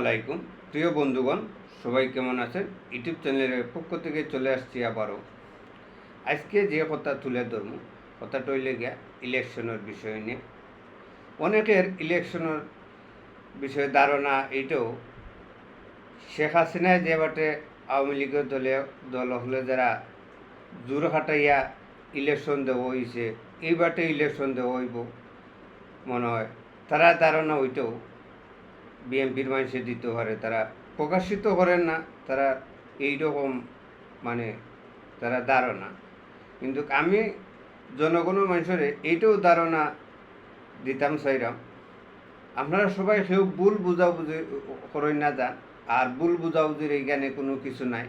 আলাইকুম প্রিয় বন্ধুগণ, সবাই কেমন আছেন? ইউটিউব চ্যানেলের পক্ষ থেকে চলে আসছি আবারও। আজকে যে কথা তুলে ধরব, কথাটা হইলে গিয়া ইলেকশনের বিষয় নিয়ে। অনেকের ইলেকশনের বিষয়ে ধারণা এইটাও, শেখ হাসিনায় যে বাটে আওয়ামী লীগের দল হলে যারা জোর খাটাইয়া ইলেকশন দেওয়া হয়েছে, এই বাটে ইলেকশন দেওয়া হইব মনে হয়। তারা ধারণা ওইটাও বিএনপির মানুষে দিতে পারে, তারা প্রকাশিত করেন না, তারা এইরকম তারা ধারণা। কিন্তু আমি জনগণের মানুষের এইটাও ধারণা দিতাম চাইরাম, আপনারা সবাই কেউ ভুল বুঝাবুঝি করেন না যান। আর ভুল বুঝাবুঝির এইখানে কোনো কিছু নাই।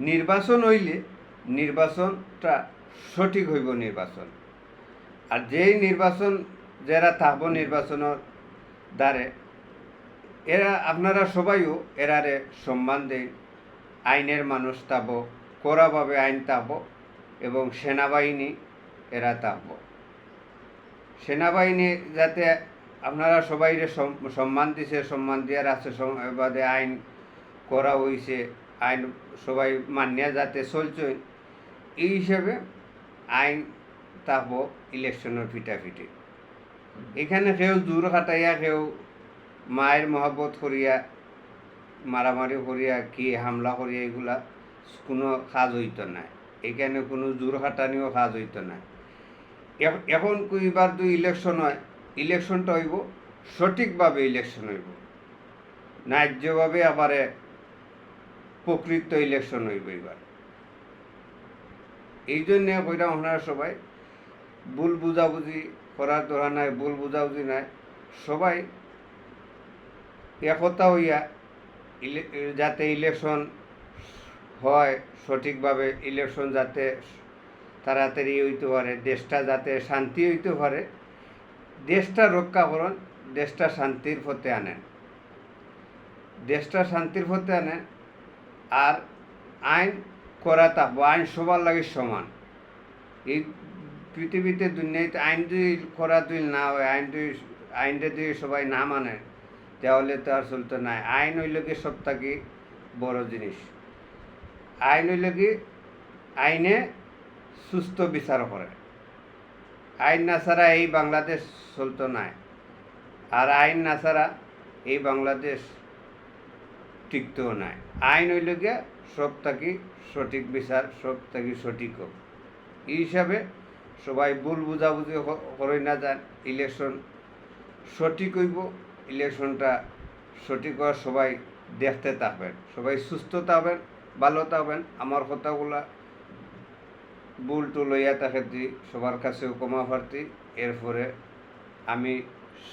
নির্বাচন হইলে নির্বাচনটা সঠিক হইব নির্বাচন। আর যেই নির্বাচন যারা থাকব নির্বাচনের দ্বারে, এরা আপনারা সবাইও এরারে সম্মান দেন। আইনের মানুষ থাকব, কড়াভাবে আইন থাকব, এবং সেনাবাহিনী এরা থাকব। সেনাবাহিনী যাতে আপনারা সবাই সম্মান দিছে, সম্মান দেওয়ার আছে, বাদে আইন করা হয়েছে, আইন সবাই মানিয়া যাতে চলছে, এই হিসাবে আইন থাকব ইলেকশনের ফিটাফিটি। এখানে কেউ জোর খাটাইয়া, কেউ মায়ের মহব্বত করিয়া মারামারি করিয়া কি হামলা করিয়া এগুলা কোনো কাজ হইত না। এখানে কোনো জোর খাটানিও কাজ হইত না। এখন এবার তো ইলেকশন হয়, ইলেকশনটা হইব সঠিকভাবে ইলেকশন হইব, ন্যায্যভাবে আবারে প্রকৃত ইলেকশন হইব এবার। এই জন্যে কইরাম আপনারা সবাই ভুল বুঝাবুঝি করার দরকার নাই, ভুল বুঝাবুঝি নাই, সবাই একতা হইয়া যাতে ইলেকশন হয় সঠিকভাবে, ইলেকশন যাতে তাড়াতাড়ি হইতে পারে, দেশটা যাতে শান্তি হইতে পারে, দেশটা রক্ষা করুন, দেশটা শান্তির পথে আনেন, দেশটা শান্তির পথে আনেন। আর আইন করা থাকবো, আইন সবার লাগে সমান। এই পৃথিবীতে দুনিয়াতে আইন যদি করা তুই না হয়, আইনটা যদি সবাই না মানে, তাহলে তো আর চলতে নাই। আইন হইল কি সব থাকি বড় জিনিস। আইন হইল কি, আইনে সুস্থ বিচার করে। আইন না ছাড়া এই বাংলাদেশ চলতো নাই, আর আইন না ছাড়া এই বাংলাদেশ টিকতেও নাই। আইন হইল গিয়া সব থাকি সঠিক বিচার, সব থাকি সঠিক হোক। এই হিসাবে সবাই ভুল বুঝাবুঝি করে না যান। ইলেকশন সঠিক হইব, ইলেকশনটা সঠিক হওয়ার সবাই দেখতে থাকবেন, সবাই সুস্থ থাকবেন, ভালো থাকবেন। আমার কথাগুলা ভুল টুল লইয়া থাকে সবার কাছেও ক্ষমা প্রার্থী। এরপরে আমি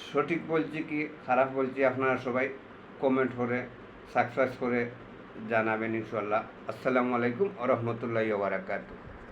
সঠিক বলছি কি খারাপ বলছি, আপনারা সবাই কমেন্ট করে সাবস্ক্রাইব করে জানাবেন ইনশাল্লাহ। আসসালামু আলাইকুম ওয়া রাহমাতুল্লাহি ওয়া বারাকাতুহু।